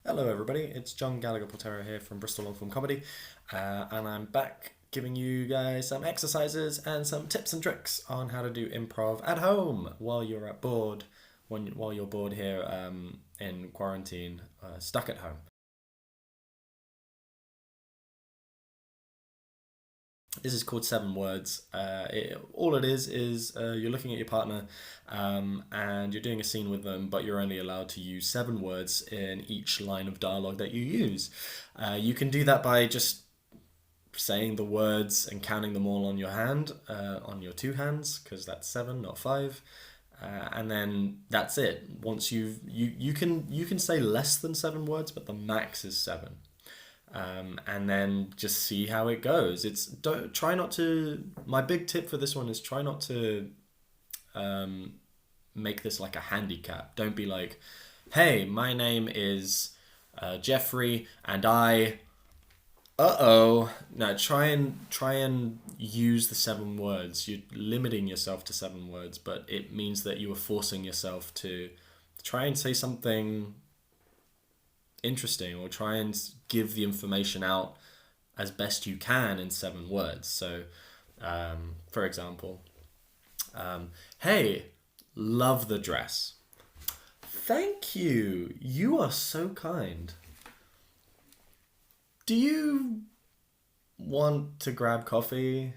Hello, everybody. It's John Gallagher Portero here from Bristol Longform Comedy, and I'm back giving you guys some exercises and some tips and tricks on how to do improv at home while you're bored, while you're bored here in quarantine, stuck at home. This is called Seven Words. All it is you're looking at your partner and you're doing a scene with them, but you're only allowed to use 7 words in each line of dialogue that you use. You can do that by just saying the words and counting them all on your hand, on your two hands, because that's seven, not five. And then that's it. Once you can say less than 7 words, but the max is seven, and then just see how it goes. It's don't try not to. My big tip for this one is try not to um, make this like a handicap. Don't be like, "Hey, my name is Jeffrey, and I." Uh-oh. No, try and use the 7 words. You're limiting yourself to 7 words, but it means that you are forcing yourself to try and say something interesting or try and give the information out as best you can in 7 words. So, for example, hey, love the dress. Thank you. You are so kind. Do you want to grab coffee?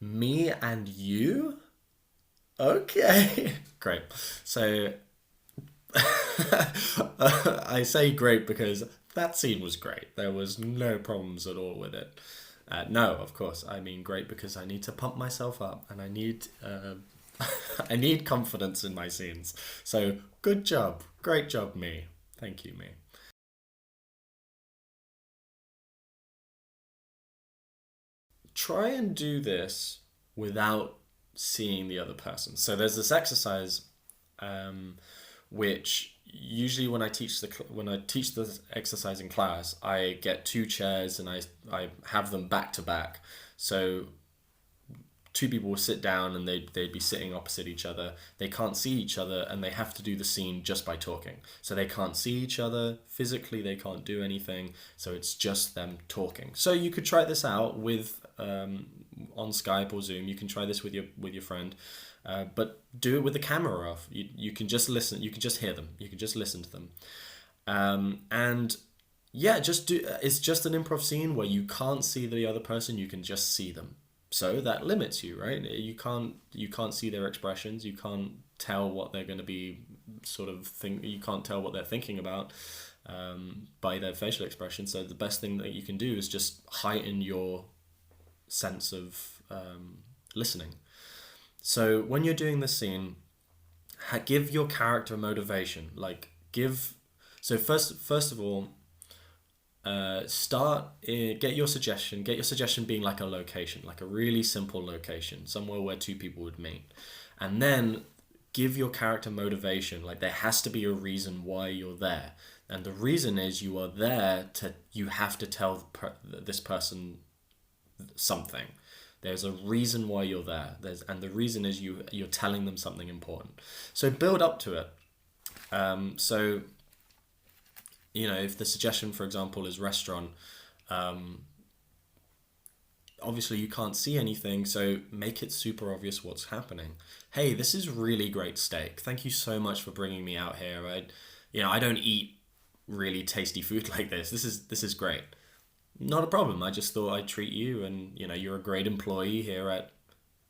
Me and you? Okay. Great. So I say great because that scene was great. There was no problems at all with it. No, of course, I mean great because I need to pump myself up and I need I need confidence in my scenes. So good job, great job, me. Thank you, me. Try and do this without seeing the other person. So there's this exercise, um, which usually when I teach the exercise in class, I get 2 chairs and I have them back to back. So two people will sit down and they'd be sitting opposite each other. They can't see each other and they have to do the scene just by talking. So they can't see each other physically, they can't do anything. So it's just them talking. So you could try this out with on Skype or Zoom. You can try this with your friend, but do it with the camera off. You can just listen. You can just hear them. You can just listen to them, and yeah, just do. It's just an improv scene where you can't see the other person. You can just see them. So that limits you, right? You can't see their expressions. You can't tell what they're going to be sort of think. You can't tell what they're thinking about by their facial expression. So the best thing that you can do is just heighten your sense of listening. So when you're doing this scene, give your character motivation. Like give. So first of all, get your suggestion. Get your suggestion being like a location, like a really simple location, somewhere where two people would meet, and then give your character motivation. Like there has to be a reason why you're there, and the reason is you are there to. You have to tell this person something. There's a reason why you're there. And the reason is you're telling them something important. So build up to it. So if the suggestion, for example, is restaurant, um, obviously you can't see anything, so make it super obvious what's happening. Hey, this is really great steak. Thank you so much for bringing me out here. I don't eat really tasty food like this. This is great. Not a problem. I just thought I'd treat you, and you're a great employee here at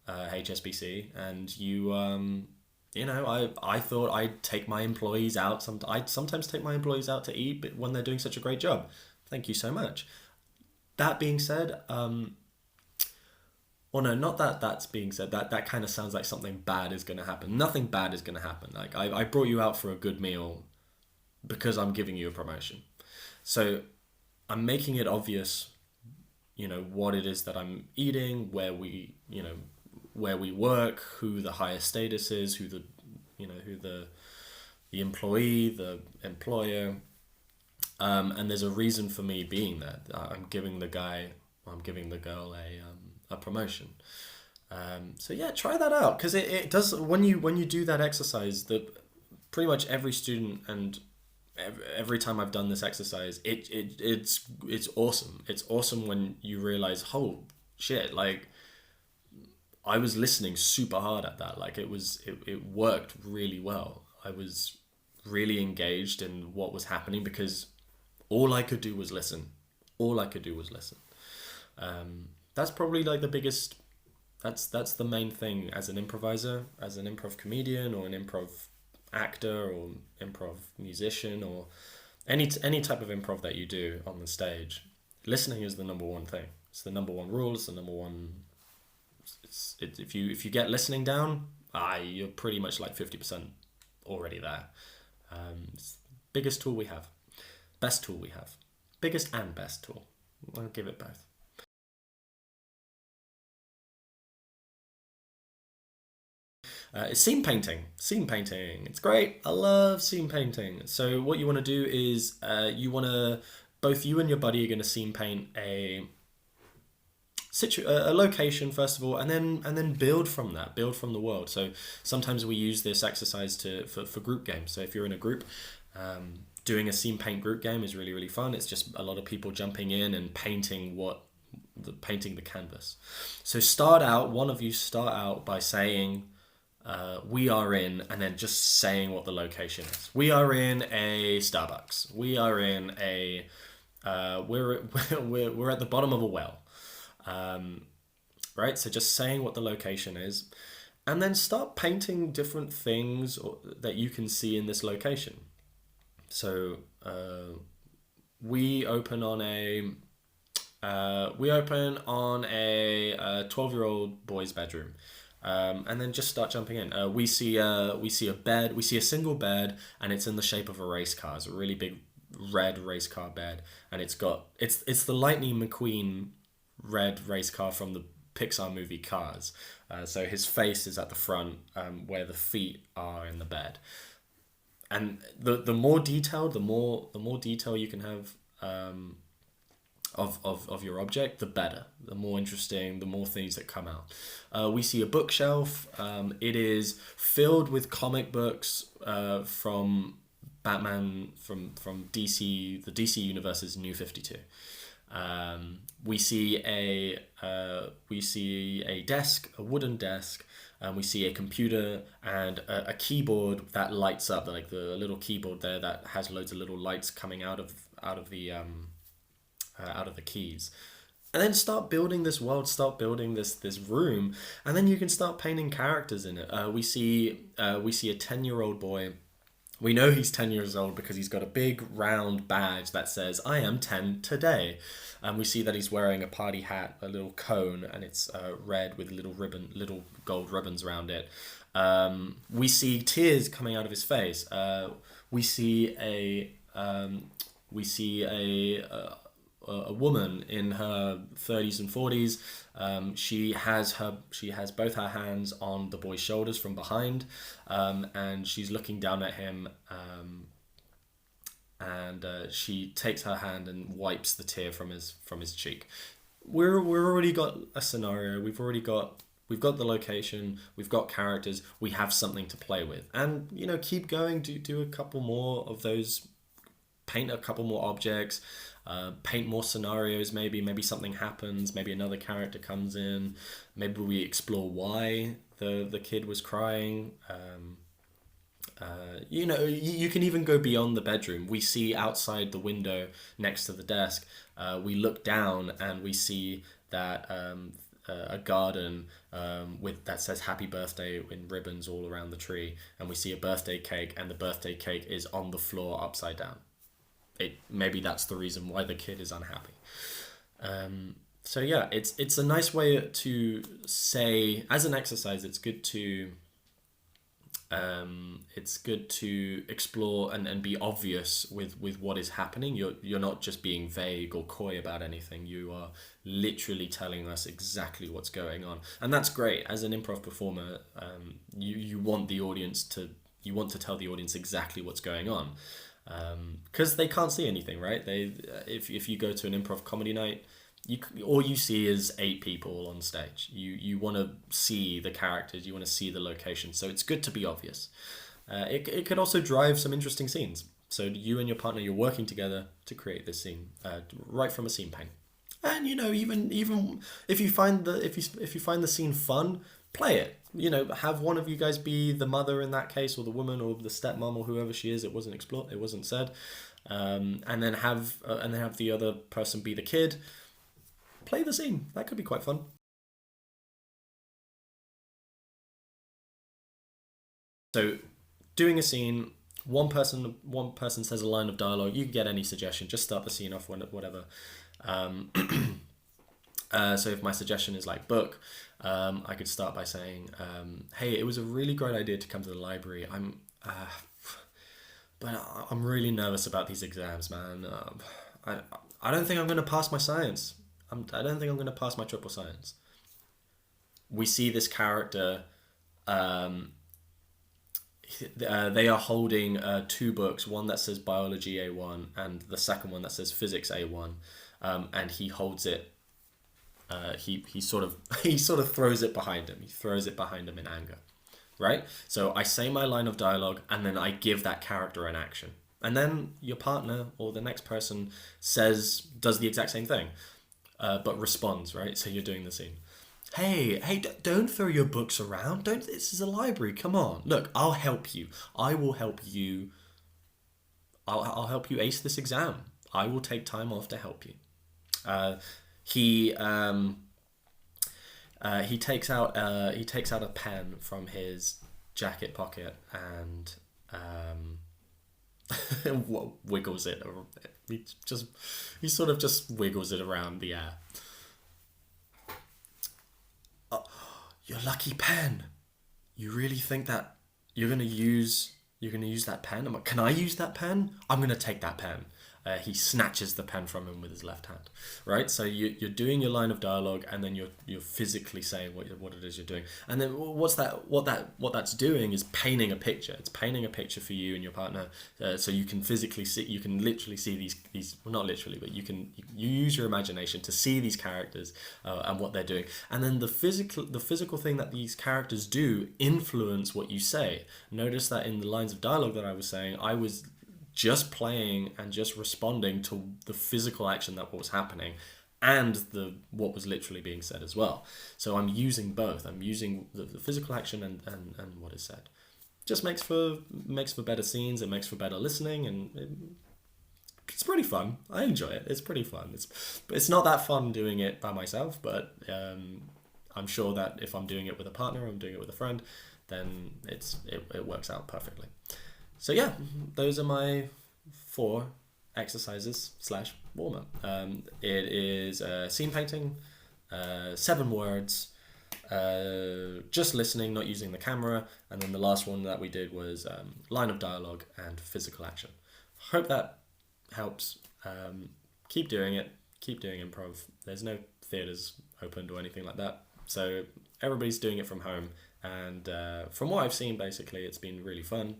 HSBC, and I thought I'd take my employees out. I sometimes take my employees out to eat, but when they're doing such a great job, thank you so much. That being said, well, no, not that. That's being said, that kind of sounds like something bad is going to happen. Nothing bad is going to happen. Like I brought you out for a good meal because I'm giving you a promotion. So I'm making it obvious, what it is that I'm eating, where we work, who the highest status is, who the employee, the employer, and there's a reason for me being there. I'm giving the girl a promotion. So yeah, try that out because it does when you do that exercise. That pretty much every student and every time I've done this exercise, it's awesome. It's awesome when you realize, oh shit, like I was listening super hard at that. Like it worked really well. I was really engaged in what was happening because all I could do was listen. All I could do was listen. That's probably like the biggest. That's the main thing as an improviser, as an improv comedian, or an improv actor, or improv musician, or any type of improv that you do on the stage. Listening is the number one thing. It's the number one rule. It's the number one. If you get listening down, you're pretty much like 50% already there. It's the biggest tool we have, best tool we have, biggest and best tool. I'll give it both. Scene painting. Scene painting. It's great. I love scene painting. So what you want to do is you want to both you and your buddy are going to scene paint a location first of all, and then build from that, build from the world. So sometimes we use this exercise for group games. So if you're in a group, doing a scene paint group game is really really fun. It's just a lot of people jumping in and painting the canvas. So one of you start out by saying, we are in, and then just saying what the location is. We are in a Starbucks. We are in a we're at the bottom of a well. Right? So just saying what the location is, and then start painting different things that you can see in this location. So we open on a 12-year-old boy's bedroom. And then just start jumping in. We see a bed. We see a single bed, and it's in the shape of a race car. It's a really big red race car bed, and it's the Lightning McQueen red race car from the Pixar movie Cars. So his face is at the front, where the feet are in the bed. And the more detailed, the more detail you can have of your object, the better. The more interesting, the more things that come out. We see a bookshelf. It is filled with comic books from Batman, from DC, the DC Universe's New 52. We see a desk, a wooden desk. We see a computer and a keyboard that lights up, like the little keyboard there that has loads of little lights coming out of the keys. And then start building this world, start building this room, and then you can start painting characters in it. We see a 10-year-old boy. We know he's 10 years old because he's got a big round badge that says, "I am 10 today." And we see that he's wearing a party hat, a little cone, and it's red with little gold ribbons around it. We see tears coming out of his face. We see a woman in her 30s and 40s. She has both her hands on the boy's shoulders from behind, and she's looking down at him. And she takes her hand and wipes the tear from his cheek. We're already got a scenario. We've got the location. We've got characters. We have something to play with, and keep going. Do a couple more of those. Paint a couple more objects. Paint more scenarios. Maybe something happens. Maybe another character comes in. Maybe we explore why the kid was crying. You can even go beyond the bedroom. We see outside the window next to the desk. We look down and we see that a garden that says "Happy Birthday" in ribbons all around the tree, and we see a birthday cake, and the birthday cake is on the floor upside down. Maybe that's the reason why the kid is unhappy. So yeah, it's a nice way to say, as an exercise, it's good to explore and be obvious with what is happening. You're not just being vague or coy about anything. You are literally telling us exactly what's going on, and that's great. As an improv performer, you want the audience to tell the audience exactly what's going on, because they can't see anything, right? If you go to an improv comedy night, all you see is 8 people on stage. You want to see the characters, you want to see the location, so it's good to be obvious. It could also drive some interesting scenes. So you and your partner, you're working together to create this scene, right from a scene paint. And even if you find if you find the scene fun, play it. Have one of you guys be the mother in that case, or the woman, or the stepmom, or whoever she is. It wasn't explored. It wasn't said. And then have the other person be the kid. Play the scene. That could be quite fun. So, doing a scene. One person says a line of dialogue. You can get any suggestion. Just start the scene off whatever. Um, so if my suggestion is like book, I could start by saying, "Hey, it was a really great idea to come to the library. But I'm really nervous about these exams, man. I don't think I'm going to pass my science. I don't think I'm going to pass my triple science." We see this character. They are holding two books, one that says biology A1 and the second one that says physics A1, and he holds it. He sort of he sort of throws it behind him. He throws it behind him in anger, right? So I say my line of dialogue, and then I give that character an action, and then your partner or the next person does the exact same thing, but responds, right? So you're doing the scene. Hey, don't throw your books around. Don't. This is a library. Come on. Look, I'll help you. I will help you. I'll help you ace this exam. I will take time off to help you. Uh, he he takes out a pen from his jacket pocket and wiggles it. He sort of just wiggles it around the air. Your lucky pen. You really think that you're gonna use that pen? I'm like, can I use that pen? I'm gonna take that pen. He snatches the pen from him with his left hand, right? So you're doing your line of dialogue, and then you're physically saying what it is you're doing, and then what that's doing is painting a picture. It's painting a picture for you and your partner, so you can literally see these well, not literally, but you use your imagination to see these characters and what they're doing, and then the physical thing that these characters do influence what you say. Notice that in the lines of dialogue that I was saying, I was just playing and just responding to the physical action that was happening and what was literally being said as well. So I'm using both. I'm using the physical action and what is said. Just makes for better scenes. It makes for better listening, and it's pretty fun. I enjoy it. It's pretty fun. It's not that fun doing it by myself, but I'm sure that if I'm doing it with a partner or I'm doing it with a friend, then it works out perfectly. So yeah, those are my 4 exercises / warm-up. It is scene painting, 7 words, just listening, not using the camera, and then the last one that we did was line of dialogue and physical action. Hope that helps. Keep doing it. Keep doing improv. There's no theatres opened or anything like that, so everybody's doing it from home. And from what I've seen, basically, it's been really fun.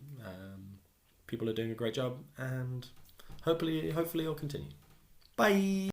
People are doing a great job, and hopefully it'll continue. Bye!